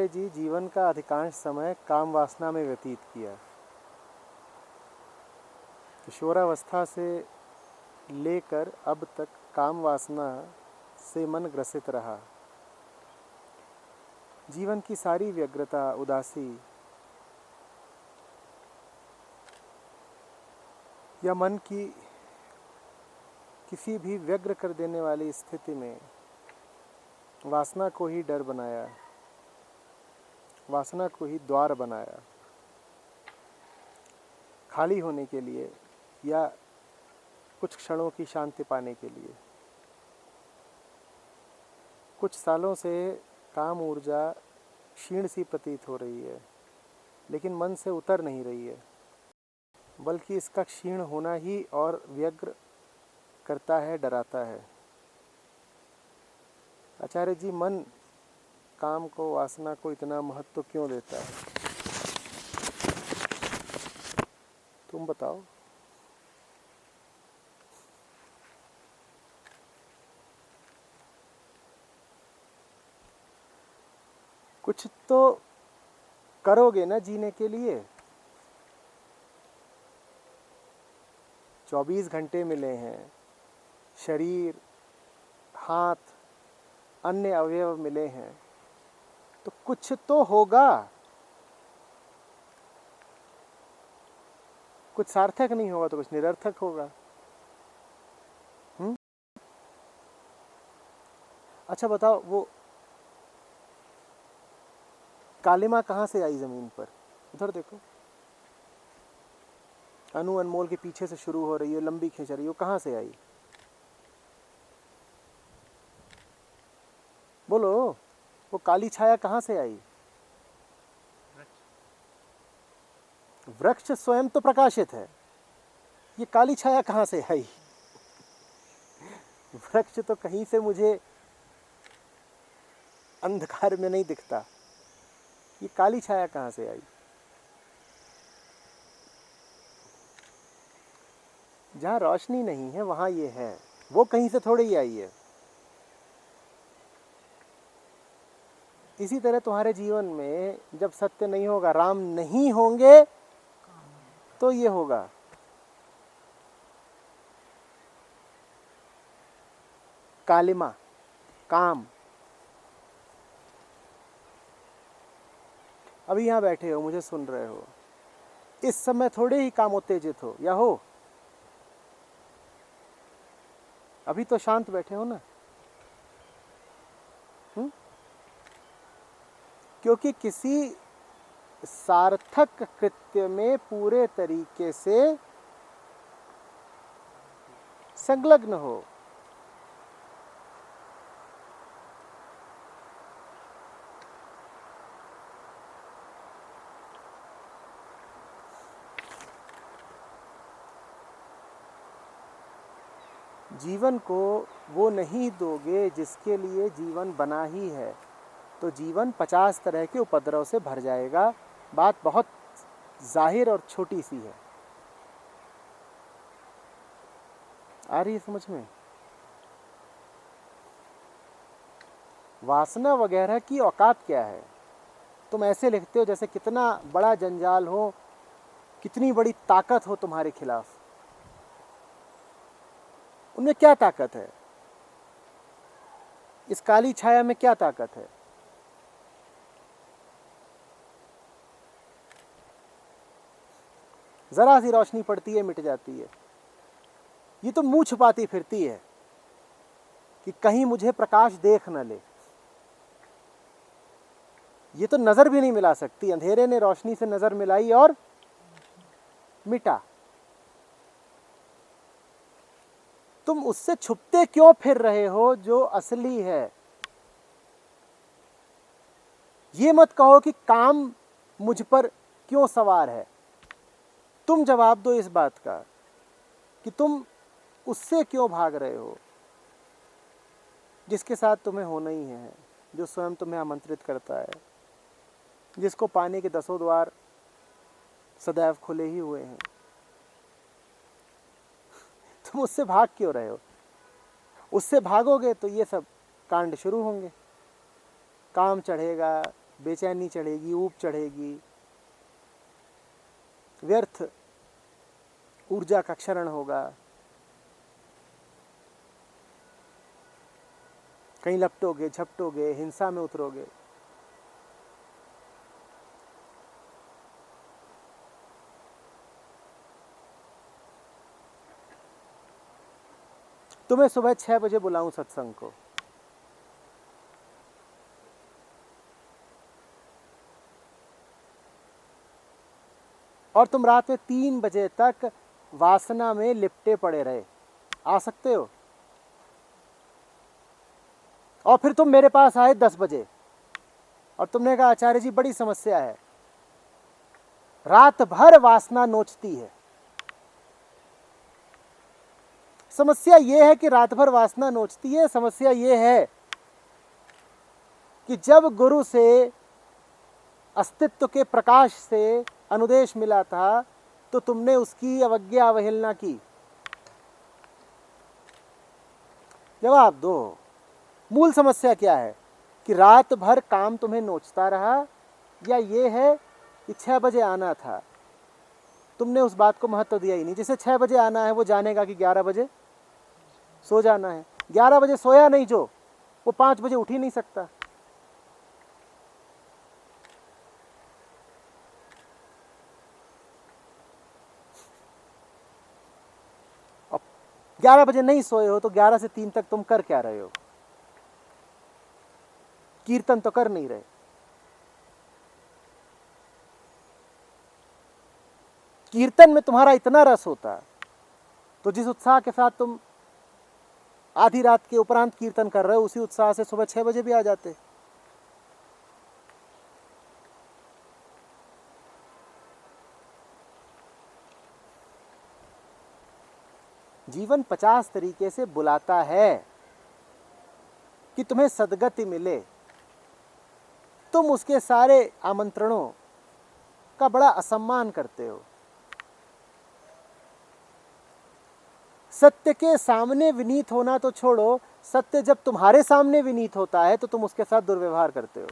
जी जीवन का अधिकांश समय काम वासना में व्यतीत किया। किशोरावस्था से लेकर अब तक काम वासना से मन ग्रसित रहा। जीवन की सारी व्यग्रता, उदासी या मन की किसी भी व्यग्र कर देने वाली स्थिति में वासना को ही डर बनाया, वासना को ही द्वार बनाया। खाली होने के लिए या कुछ क्षणों की शांति पाने के लिए। कुछ सालों से काम ऊर्जा क्षीण सी प्रतीत हो रही है, लेकिन मन से उतर नहीं रही है, बल्कि इसका क्षीण होना ही और व्यग्र करता है, डराता है। आचार्य जी, मन काम को, वासना को इतना महत्व क्यों देता है? तुम बताओ। कुछ तो करोगे ना जीने के लिए। 24 घंटे मिले हैं, शरीर, हाथ, अन्य अवयव मिले हैं, तो कुछ तो होगा। कुछ सार्थक नहीं होगा तो कुछ निरर्थक होगा। अच्छा बताओ, वो कालिमा कहाँ से आई जमीन पर? उधर देखो, अनु अनमोल के पीछे से शुरू हो रही है, लंबी खींच रही है, वो कहाँ से आई? बोलो, वो काली छाया कहाँ से आई? वृक्ष स्वयं तो प्रकाशित है, ये काली छाया कहाँ से आई? वृक्ष तो कहीं से मुझे अंधकार में नहीं दिखता, ये काली छाया कहाँ से आई? जहाँ रोशनी नहीं है वहां ये है, वो कहीं से थोड़ी ही आई है। इसी तरह तुम्हारे जीवन में जब सत्य नहीं होगा, राम नहीं होंगे, तो ये होगा। कालिमा, काम। अभी यहां बैठे हो, मुझे सुन रहे हो, इस समय थोड़े ही काम उत्तेजित हो या हो? अभी तो शांत बैठे हो ना। क्योंकि किसी सार्थक कृत्य में पूरे तरीके से संलग्न हो। जीवन को वो नहीं दोगे जिसके लिए जीवन बना ही है, तो जीवन 50 तरह के उपद्रव से भर जाएगा। बात बहुत जाहिर और छोटी सी है। आ रही है समझ में? वासना वगैरह की औकात क्या है? तुम ऐसे लिखते हो जैसे कितना बड़ा जंजाल हो, कितनी बड़ी ताकत हो तुम्हारे खिलाफ। उनमें क्या ताकत है? इस काली छाया में क्या ताकत है? जरा सी रोशनी पड़ती है, मिट जाती है। ये तो मुंह छुपाती फिरती है कि कहीं मुझे प्रकाश देख न ले। ये तो नजर भी नहीं मिला सकती। अंधेरे ने रोशनी से नजर मिलाई और मिटा। तुम उससे छुपते क्यों फिर रहे हो जो असली है? ये मत कहो कि काम मुझ पर क्यों सवार है। तुम जवाब दो इस बात का कि तुम उससे क्यों भाग रहे हो जिसके साथ तुम्हें होना ही है, जो स्वयं तुम्हें आमंत्रित करता है, जिसको पाने के 10 द्वार सदैव खुले ही हुए हैं। तुम उससे भाग क्यों रहे हो? उससे भागोगे तो ये सब कांड शुरू होंगे। काम चढ़ेगा, बेचैनी चढ़ेगी, ऊब चढ़ेगी, व्यर्थ ऊर्जा का क्षरण होगा, कहीं लपटोगे, झपटोगे, हिंसा में उतरोगे। तुम्हें सुबह 6 बजे बुलाऊं सत्संग को, और तुम रात में 3 बजे तक वासना में लिपटे पड़े रहे, आ सकते हो? और फिर तुम मेरे पास आए 10 बजे और तुमने कहा आचार्य जी बड़ी समस्या है, रात भर वासना नोचती है। समस्या यह है कि रात भर वासना नोचती है। समस्या यह है कि जब गुरु से अस्तित्व के प्रकाश से अनुदेश मिला था तो तुमने उसकी अवज्ञा अवहेलना की। जवाब दो, मूल समस्या क्या है? कि रात भर काम तुम्हें नोचता रहा, या ये है कि 6 बजे आना था, तुमने उस बात को महत्व दिया ही नहीं। जैसे 6 बजे आना है वो जानेगा कि 11 बजे सो जाना है। 11 बजे सोया नहीं जो, वो 5 बजे उठ ही नहीं सकता। अब 11 बजे नहीं सोए हो तो 11 से 3 तक तुम कर क्या रहे हो? कीर्तन तो कर नहीं रहे। कीर्तन में तुम्हारा इतना रस होता तो जिस उत्साह के साथ तुम आधी रात के उपरांत कीर्तन कर रहे हो, उसी उत्साह से सुबह 6 बजे भी आ जाते। जीवन 50 तरीके से बुलाता है कि तुम्हें सद्गति मिले। तुम उसके सारे आमंत्रणों का बड़ा असम्मान करते हो। सत्य के सामने विनीत होना तो छोड़ो, सत्य जब तुम्हारे सामने विनीत होता है तो तुम उसके साथ दुर्व्यवहार करते हो।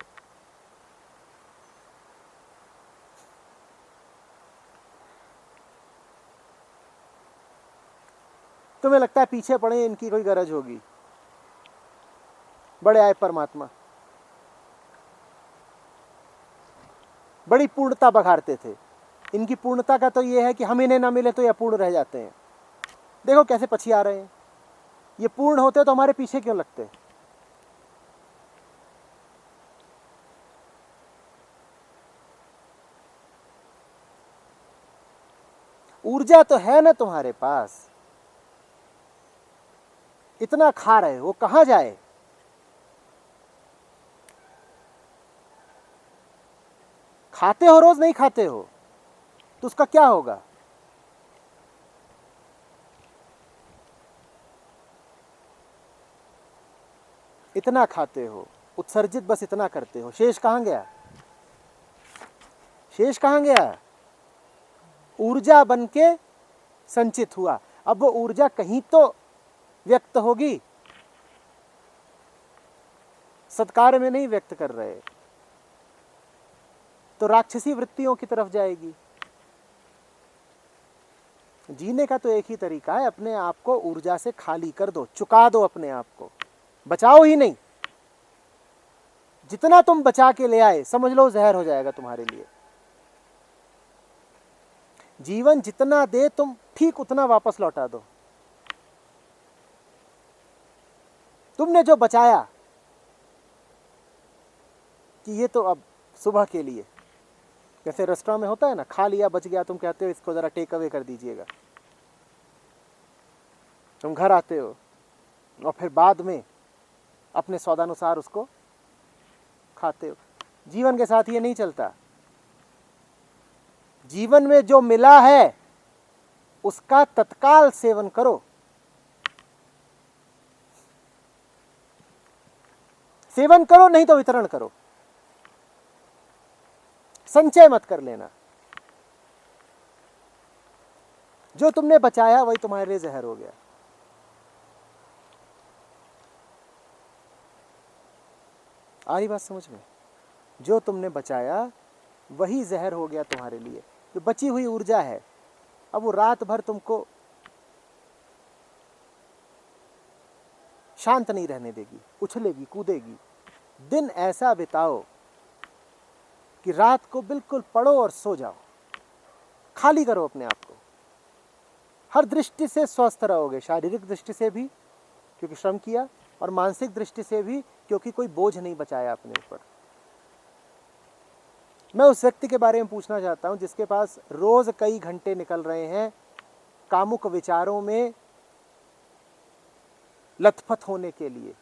तुम्हें लगता है पीछे पड़े, इनकी कोई गरज होगी। बड़े आए परमात्मा, बड़ी पूर्णता बघारते थे। इनकी पूर्णता का तो यह है कि हम इन्हें ना मिले तो ये अपूर्ण रह जाते हैं। देखो कैसे पछिया रहे हैं। ये पूर्ण होते तो हमारे पीछे क्यों लगते? ऊर्जा तो है ना तुम्हारे पास, इतना खा रहे हो, कहां जाए? खाते हो रोज, नहीं खाते हो तो उसका क्या होगा? इतना खाते हो, उत्सर्जित बस इतना करते हो, शेष कहां गया? शेष कहां गया? ऊर्जा बनके संचित हुआ। अब वो ऊर्जा कहीं तो व्यक्त होगी, सत्कार में नहीं व्यक्त कर रहे तो राक्षसी वृत्तियों की तरफ जाएगी। जीने का तो एक ही तरीका है, अपने आप को ऊर्जा से खाली कर दो, चुका दो अपने आप को, बचाओ ही नहीं। जितना तुम बचा के ले आए समझ लो जहर हो जाएगा तुम्हारे लिए। जीवन जितना दे तुम ठीक उतना वापस लौटा दो। तुमने जो बचाया कि ये तो अब सुबह के लिए, जैसे रेस्टोरेंट में होता है ना, खा लिया बच गया, तुम कहते हो इसको जरा टेक अवे कर दीजिएगा। तुम घर आते हो और फिर बाद में अपने स्वादानुसार उसको खाते हो। जीवन के साथ ये नहीं चलता। जीवन में जो मिला है उसका तत्काल सेवन करो। सेवन करो नहीं तो वितरण करो, संचय मत कर लेना। जो तुमने बचाया वही तुम्हारे लिए जहर हो गया। आ रही बात समझ में? जो तुमने बचाया वही जहर हो गया तुम्हारे लिए। जो बची हुई ऊर्जा है, अब वो रात भर तुमको शांत नहीं रहने देगी, उछलेगी कूदेगी। दिन ऐसा बिताओ कि रात को बिल्कुल पड़ो और सो जाओ, खाली करो अपने आप को। हर दृष्टि से स्वस्थ रहोगे, शारीरिक दृष्टि से भी क्योंकि श्रम किया, और मानसिक दृष्टि से भी क्योंकि कोई बोझ नहीं बचाया अपने ऊपर। मैं उस व्यक्ति के बारे में पूछना चाहता हूं जिसके पास रोज कई घंटे निकल रहे हैं कामुक विचारों में लथपथ होने के लिए।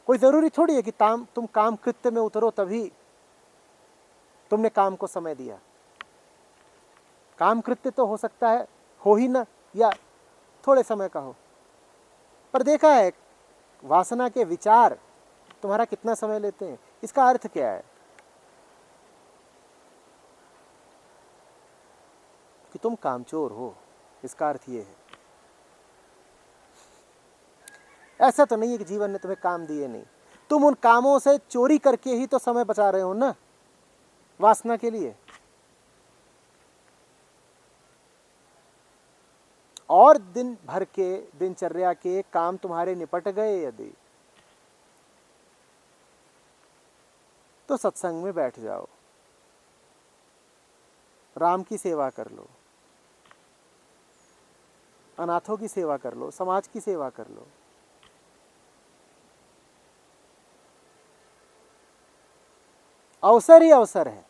कोई जरूरी थोड़ी है कि तुम काम कृत्य में उतरो तभी तुमने काम को समय दिया। काम कृत्य तो हो सकता है हो ही ना, या थोड़े समय का हो, पर देखा है वासना के विचार तुम्हारा कितना समय लेते हैं। इसका अर्थ क्या है कि तुम कामचोर हो, इसका अर्थ ये है। ऐसा तो नहीं है कि जीवन ने तुम्हें काम दिए नहीं, तुम उन कामों से चोरी करके ही तो समय बचा रहे हो ना, वासना के लिए। और दिन भर के दिनचर्या के काम तुम्हारे निपट गए यदि, तो सत्संग में बैठ जाओ, राम की सेवा कर लो, अनाथों की सेवा कर लो, समाज की सेवा कर लो। अवसर ही अवसर है।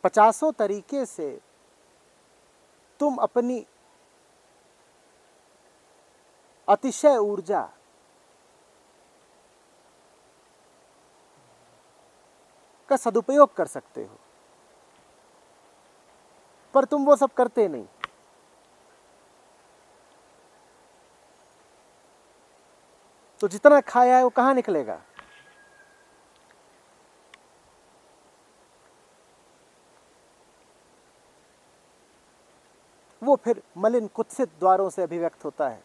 50 तरीके से तुम अपनी अतिशय ऊर्जा का सदुपयोग कर सकते हो, पर तुम वो सब करते नहीं। तो जितना खाया है वो कहां निकलेगा? वो फिर मलिन कुत्सित द्वारों से अभिव्यक्त होता है।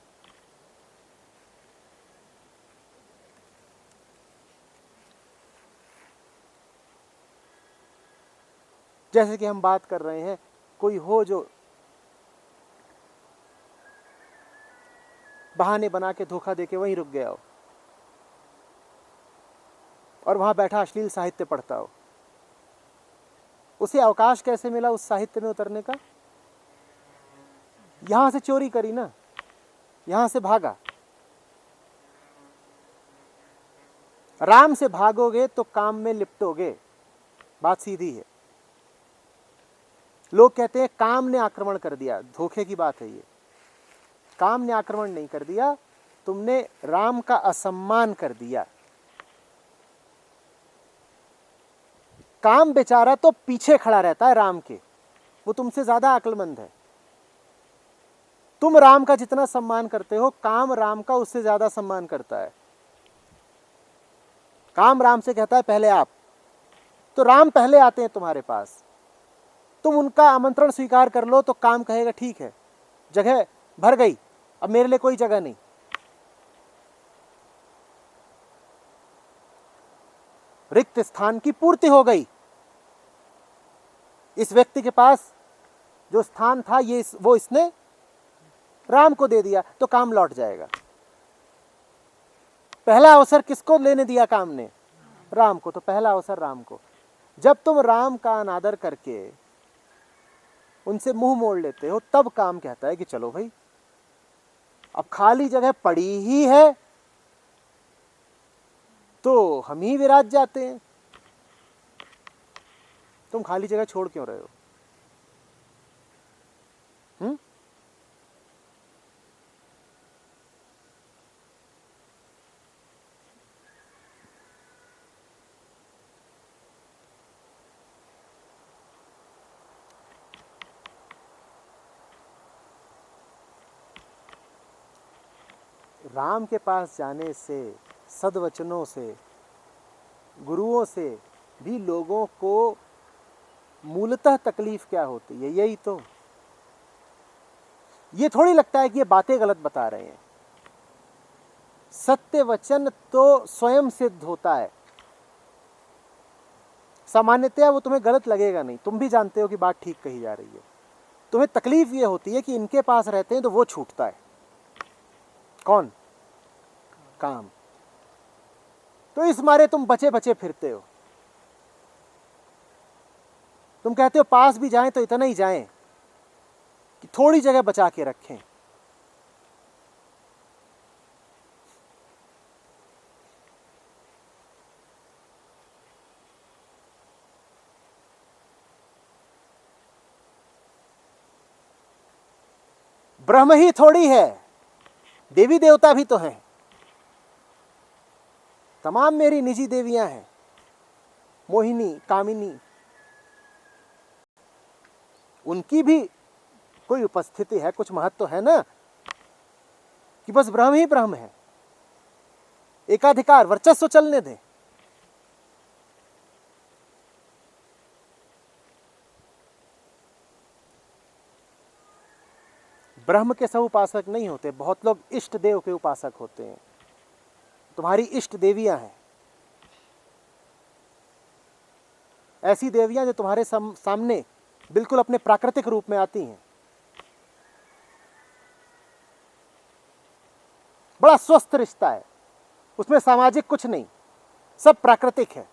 जैसे कि हम बात कर रहे हैं, कोई हो जो बहाने बना के धोखा देके वहीं रुक गया हो और वहां बैठा अश्लील साहित्य पढ़ता हो, उसे अवकाश कैसे मिला उस साहित्य में उतरने का? यहां से चोरी करी ना, यहां से भागा। राम से भागोगे तो काम में लिपटोगे, बात सीधी है। लोग कहते हैं काम ने आक्रमण कर दिया, धोखे की बात है ये। काम ने आक्रमण नहीं कर दिया, तुमने राम का असम्मान कर दिया। काम बेचारा तो पीछे खड़ा रहता है राम के, वो तुमसे ज्यादा अक्लमंद है। तुम राम का जितना सम्मान करते हो, काम राम का उससे ज्यादा सम्मान करता है। काम राम से कहता है पहले आप, तो राम पहले आते हैं तुम्हारे पास। तुम उनका आमंत्रण स्वीकार कर लो तो काम कहेगा ठीक है, जगह भर गई, अब मेरे लिए कोई जगह नहीं। रिक्त स्थान की पूर्ति हो गई। इस व्यक्ति के पास जो स्थान था वो इसने राम को दे दिया, तो काम लौट जाएगा। पहला अवसर किसको लेने दिया काम ने? राम को। तो पहला अवसर राम को। जब तुम राम का अनादर करके उनसे मुंह मोड़ लेते हो, तब काम कहता है कि चलो भाई, अब खाली जगह पड़ी ही है तो हम ही विराज जाते हैं। तुम खाली जगह छोड़ क्यों रहे हो? राम के पास जाने से, सद्वचनों से, गुरुओं से भी लोगों को मूलतः तकलीफ क्या होती है? यही तो। ये थोड़ी लगता है कि ये बातें गलत बता रहे हैं। सत्य वचन तो स्वयं सिद्ध होता है। सामान्यतया वो तुम्हें गलत लगेगा नहीं, तुम भी जानते हो कि बात ठीक कही जा रही है। तुम्हें तकलीफ ये होती है कि इनके पास रहते हैं तो वो छूटता है। कौन? काम। तो इस मारे तुम बचे बचे फिरते हो। तुम कहते हो पास भी जाएं तो इतना ही जाएं कि थोड़ी जगह बचा के रखें। ब्रह्म ही थोड़ी है, देवी देवता भी तो हैं। तमाम मेरी निजी देवियां हैं, मोहिनी, कामिनी, उनकी भी कोई उपस्थिति है, कुछ महत्व तो है ना, कि बस ब्रह्म ही ब्रह्म है। एकाधिकार, वर्चस्व चलने दें। ब्रह्म के सब उपासक नहीं होते, बहुत लोग इष्ट देव के उपासक होते हैं। तुम्हारी इष्ट देवियां हैं, ऐसी देवियां जो तुम्हारे सामने बिल्कुल अपने प्राकृतिक रूप में आती हैं। बड़ा स्वस्थ रिश्ता है, उसमें सामाजिक कुछ नहीं, सब प्राकृतिक है।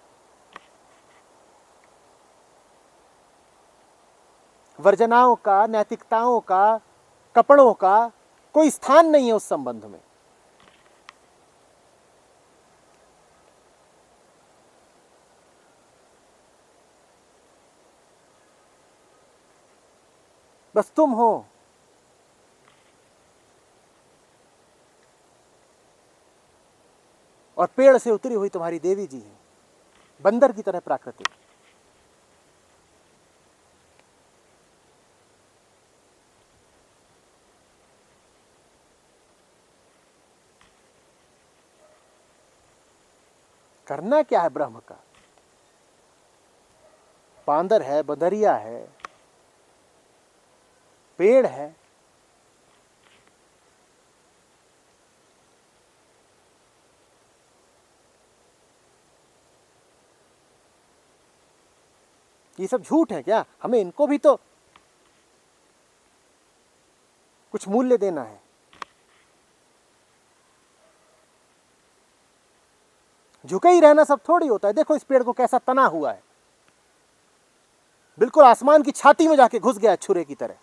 वर्जनाओं का, नैतिकताओं का, कपड़ों का कोई स्थान नहीं है उस संबंध में। बस तुम हो। और पेड़ से उतरी हुई तुम्हारी देवी जी हैं, बंदर की तरह प्राकृतिक। करना क्या है ब्रह्म का? बांदर है, बदरिया है, पेड़ है, ये सब झूठ है क्या? हमें इनको भी तो कुछ मूल्य देना है। झुके ही रहना सब थोड़ी होता है। देखो इस पेड़ को कैसा तना हुआ है, बिल्कुल आसमान की छाती में जाके घुस गया छुरे की तरह।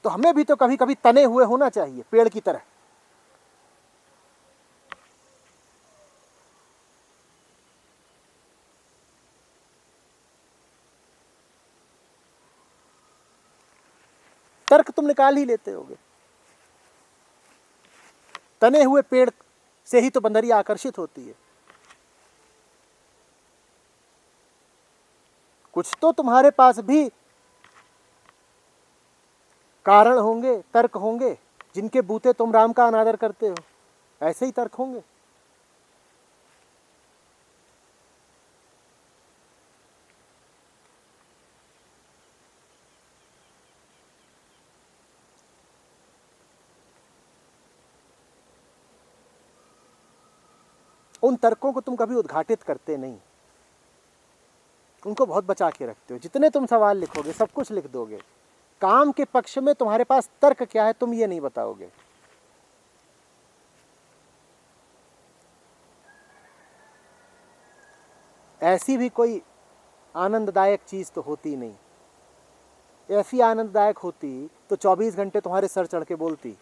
तो हमें भी तो कभी कभी तने हुए होना चाहिए, पेड़ की तरह। तर्क तुम निकाल ही लेते होगे। तने हुए पेड़ से ही तो बंदरिया आकर्षित होती है। कुछ तो तुम्हारे पास भी कारण होंगे, तर्क होंगे, जिनके बूते तुम राम का अनादर करते हो। ऐसे ही तर्क होंगे। उन तर्कों को तुम कभी उद्घाटित करते नहीं, उनको बहुत बचा के रखते हो। जितने तुम सवाल लिखोगे सब कुछ लिख दोगे, काम के पक्ष में तुम्हारे पास तर्क क्या है तुम ये नहीं बताओगे। ऐसी भी कोई आनंददायक चीज तो होती नहीं। ऐसी आनंददायक होती तो 24 घंटे तुम्हारे सर चढ़ के बोलती।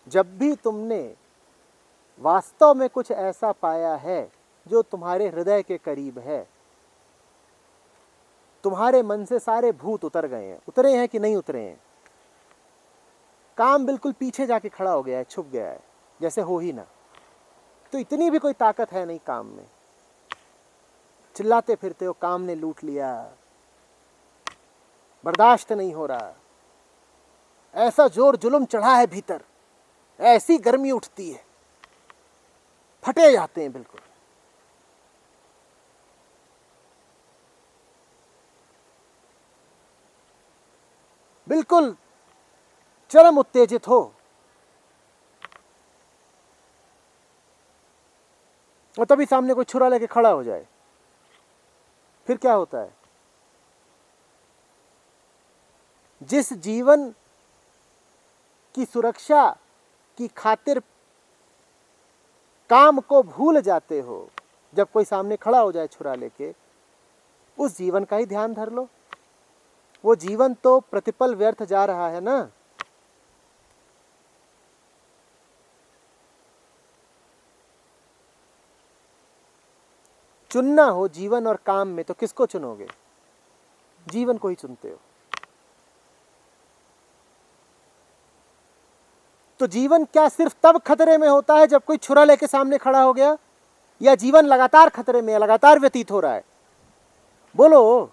जब भी तुमने वास्तव में कुछ ऐसा पाया है जो तुम्हारे हृदय के करीब है, तुम्हारे मन से सारे भूत उतर गए हैं। उतरे हैं कि नहीं उतरे हैं? काम बिल्कुल पीछे जाके खड़ा हो गया है, छुप गया है, जैसे हो ही ना। तो इतनी भी कोई ताकत है नहीं काम में। चिल्लाते फिरते हो काम ने लूट लिया, बर्दाश्त नहीं हो रहा, ऐसा जोर जुल्म चढ़ा है भीतर, ऐसी गर्मी उठती है, फटे जाते हैं बिल्कुल। बिल्कुल चरम उत्तेजित हो और तभी सामने कोई छुरा लेके खड़ा हो जाए, फिर क्या होता है? जिस जीवन की सुरक्षा की खातिर काम को भूल जाते हो, जब कोई सामने खड़ा हो जाए छुरा लेके, उस जीवन का ही ध्यान धर लो। वो जीवन तो प्रतिपल व्यर्थ जा रहा है ना। चुनना हो जीवन और काम में तो किसको चुनोगे? जीवन को ही चुनते हो। तो जीवन क्या सिर्फ तब खतरे में होता है जब कोई छुरा लेके सामने खड़ा हो गया, या जीवन लगातार खतरे में, लगातार व्यतीत हो रहा है? बोलो,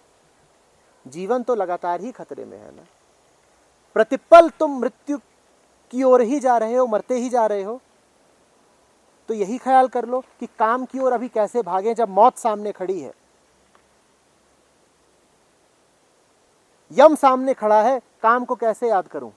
जीवन तो लगातार ही खतरे में है ना। प्रतिपल तुम मृत्यु की ओर ही जा रहे हो, मरते ही जा रहे हो। तो यही ख्याल कर लो कि काम की ओर अभी कैसे भागें जब मौत सामने खड़ी है, यम सामने खड़ा है, काम को कैसे याद करूं?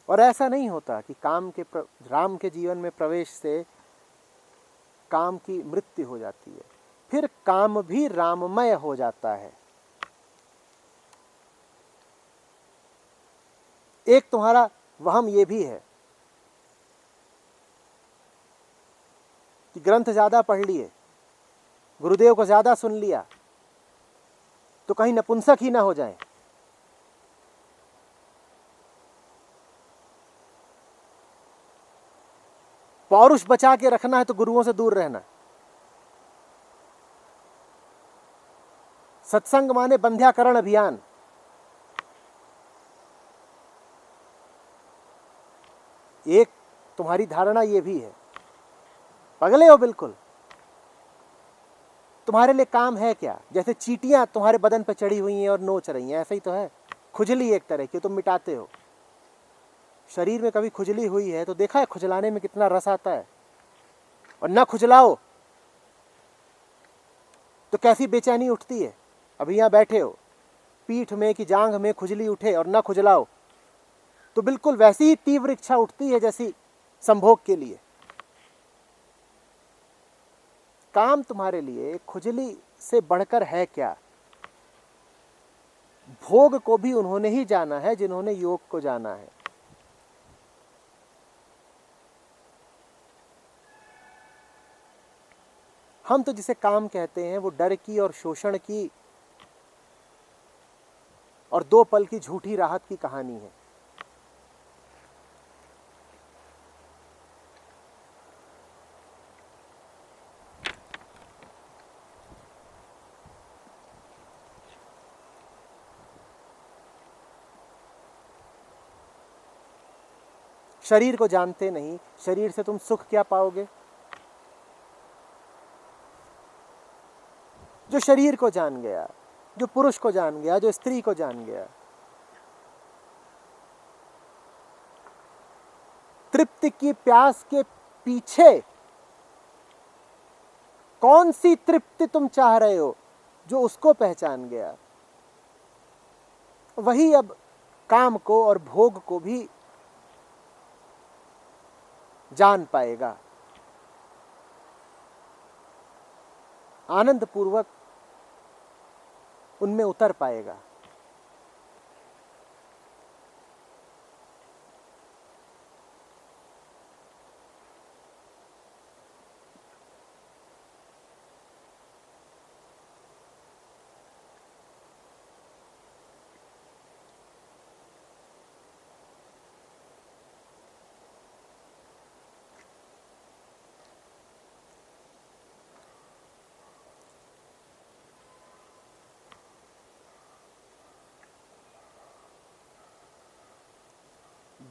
और ऐसा नहीं होता कि राम के जीवन में प्रवेश से काम की मृत्यु हो जाती है, फिर काम भी राममय हो जाता है। एक तुम्हारा वहम यह भी है कि ग्रंथ ज्यादा पढ़ लिए, गुरुदेव को ज्यादा सुन लिया, तो कहीं नपुंसक ही ना हो जाएं। पौरुष बचा के रखना है तो गुरुओं से दूर रहना। सत्संग माने बंध्याकरण अभियान। एक तुम्हारी धारणा यह भी है, पगले हो बिल्कुल। तुम्हारे लिए काम है क्या? जैसे चींटियां तुम्हारे बदन पर चढ़ी हुई हैं और नोच रही हैं, ऐसा ही तो है। खुजली एक तरह की तुम मिटाते हो। शरीर में कभी खुजली हुई है तो देखा है खुजलाने में कितना रस आता है, और ना खुजलाओ तो कैसी बेचैनी उठती है। अभी यहां बैठे हो, पीठ में कि जांघ में खुजली उठे और ना खुजलाओ तो बिल्कुल वैसी ही तीव्र इच्छा उठती है जैसी संभोग के लिए। काम तुम्हारे लिए खुजली से बढ़कर है क्या? भोग को भी उन्होंने ही जाना है जिन्होंने योग को जाना है। हम तो जिसे काम कहते हैं वो डर की और शोषण की और 2 पल की झूठी राहत की कहानी है। शरीर को जानते नहीं, शरीर से तुम सुख क्या पाओगे? जो शरीर को जान गया, जो पुरुष को जान गया, जो स्त्री को जान गया, तृप्ति की प्यास के पीछे कौन सी तृप्ति तुम चाह रहे हो, जो उसको पहचान गया, वही अब काम को और भोग को भी जान पाएगा, आनंद पूर्वक उनमें उतर पाएगा।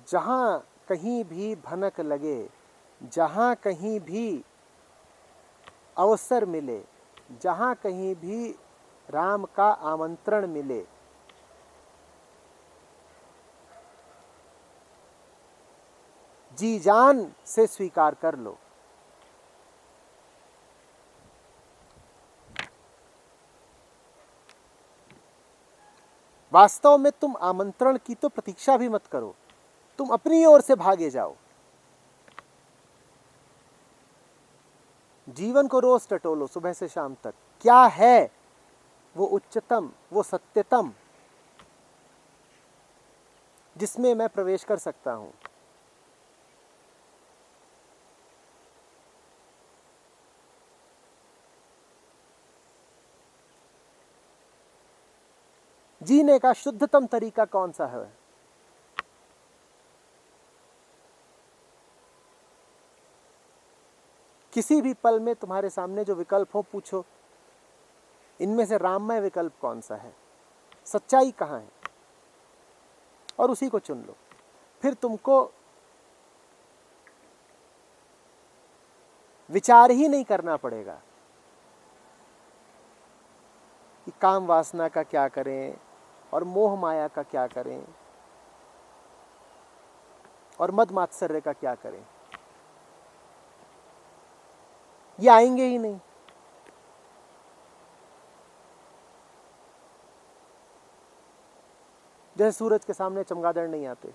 जहां कहीं भी भनक लगे, जहां कहीं भी अवसर मिले, जहां कहीं भी राम का आमंत्रण मिले, जी जान से स्वीकार कर लो। वास्तव में तुम आमंत्रण की तो प्रतीक्षा भी मत करो, तुम अपनी ओर से भागे जाओ। जीवन को रोज टटोलो सुबह से शाम तक, क्या है वो उच्चतम, वो सत्यतम जिसमें मैं प्रवेश कर सकता हूं। जीने का शुद्धतम तरीका कौन सा है? किसी भी पल में तुम्हारे सामने जो विकल्प हो, पूछो इनमें से राममय विकल्प कौन सा है, सच्चाई कहां है, और उसी को चुन लो। फिर तुमको विचार ही नहीं करना पड़ेगा कि काम वासना का क्या करें और मोह माया का क्या करें और मद मात्सर्य का क्या करें। ये आएंगे ही नहीं। जैसे सूरज के सामने चमगादड़ नहीं आते,